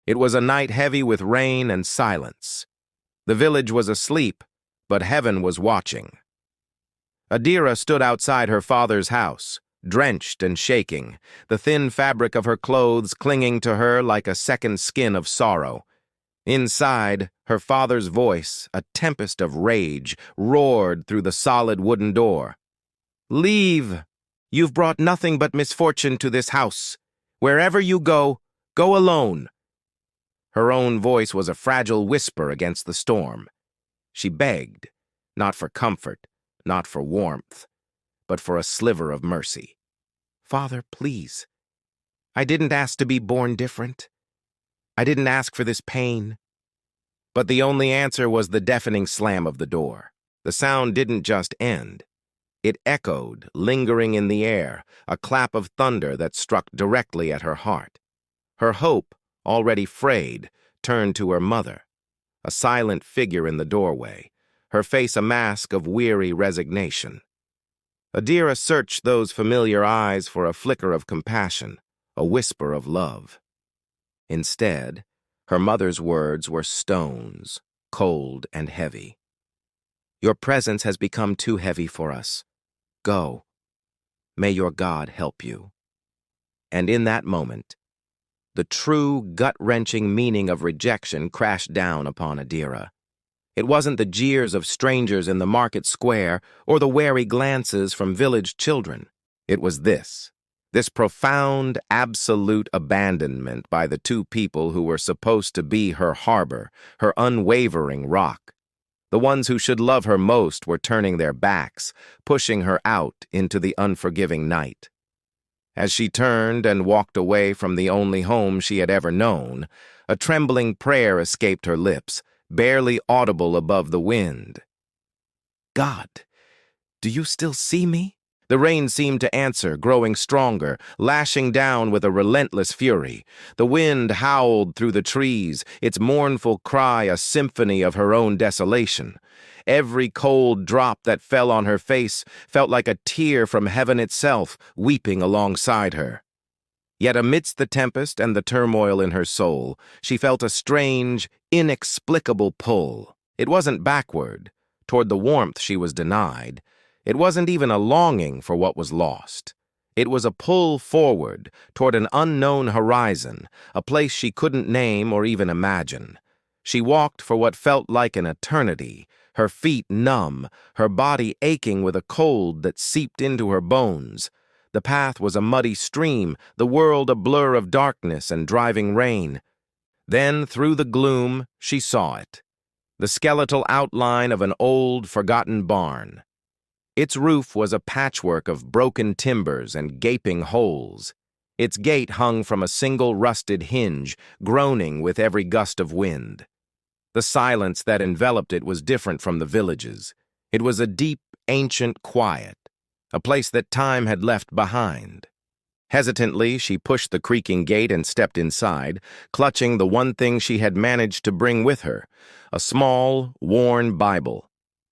It was a night heavy with rain and silence. The village was asleep, but heaven was watching. Adira stood outside her father's house, drenched and shaking, the thin fabric of her clothes clinging to her like a second skin of sorrow. Inside, her father's voice, a tempest of rage, roared through the solid wooden door. "Leave! You've brought nothing but misfortune to this house. Wherever you go, go alone." Her own voice was a fragile whisper against the storm. She begged, not for comfort, not for warmth, but for a sliver of mercy. "Father, please. I didn't ask to be born different. I didn't ask for this pain." But the only answer was the deafening slam of the door. The sound didn't just end. It echoed, lingering in the air, a clap of thunder that struck directly at her heart. Her hope, already frayed, turned to her mother, a silent figure in the doorway, her face a mask of weary resignation. Adira searched those familiar eyes for a flicker of compassion, a whisper of love. Instead, her mother's words were stones, cold and heavy. "Your presence has become too heavy for us. Go. May your God help you." And in that moment, the true, gut-wrenching meaning of rejection crashed down upon Adira. It wasn't the jeers of strangers in the market square or the wary glances from village children. It was this profound, absolute abandonment by the two people who were supposed to be her harbor, her unwavering rock. The ones who should love her most were turning their backs, pushing her out into the unforgiving night. As she turned and walked away from the only home she had ever known, a trembling prayer escaped her lips, barely audible above the wind. "God, do you still see me?" The rain seemed to answer, growing stronger, lashing down with a relentless fury. The wind howled through the trees, its mournful cry a symphony of her own desolation. Every cold drop that fell on her face felt like a tear from heaven itself, weeping alongside her. Yet amidst the tempest and the turmoil in her soul, she felt a strange, inexplicable pull. It wasn't backward, toward the warmth she was denied. It wasn't even a longing for what was lost. It was a pull forward toward an unknown horizon, a place she couldn't name or even imagine. She walked for what felt like an eternity, her feet numb, her body aching with a cold that seeped into her bones. The path was a muddy stream, the world a blur of darkness and driving rain. Then, through the gloom, she saw it, the skeletal outline of an old, forgotten barn. Its roof was a patchwork of broken timbers and gaping holes. Its gate hung from a single rusted hinge, groaning with every gust of wind. The silence that enveloped it was different from the village's. It was a deep, ancient quiet, a place that time had left behind. Hesitantly, she pushed the creaking gate and stepped inside, clutching the one thing she had managed to bring with her, a small, worn Bible.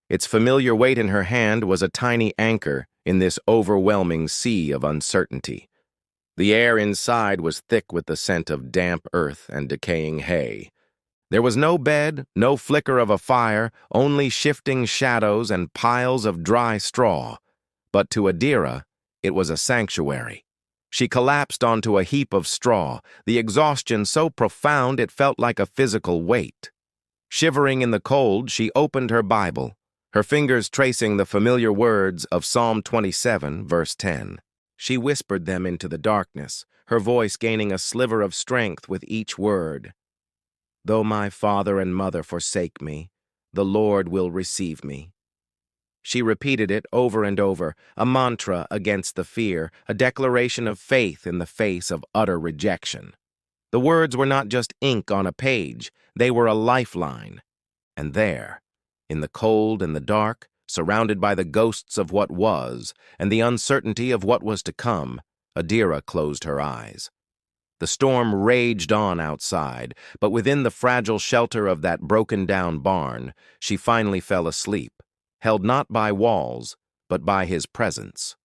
Its familiar weight in her hand was a tiny anchor in this overwhelming sea of uncertainty. The air inside was thick with the scent of damp earth and decaying hay. There was no bed, no flicker of a fire, only shifting shadows and piles of dry straw. But to Adira, it was a sanctuary. She collapsed onto a heap of straw, the exhaustion so profound it felt like a physical weight. Shivering in the cold, she opened her Bible, her fingers tracing the familiar words of Psalm 27, verse 10. She whispered them into the darkness, her voice gaining a sliver of strength with each word. "Though my father and mother forsake me, the Lord will receive me." She repeated it over and over, a mantra against the fear, a declaration of faith in the face of utter rejection. The words were not just ink on a page, they were a lifeline. And there, in the cold and the dark, surrounded by the ghosts of what was and the uncertainty of what was to come, Adira closed her eyes. The storm raged on outside, but within the fragile shelter of that broken-down barn, she finally fell asleep, held not by walls, but by his presence.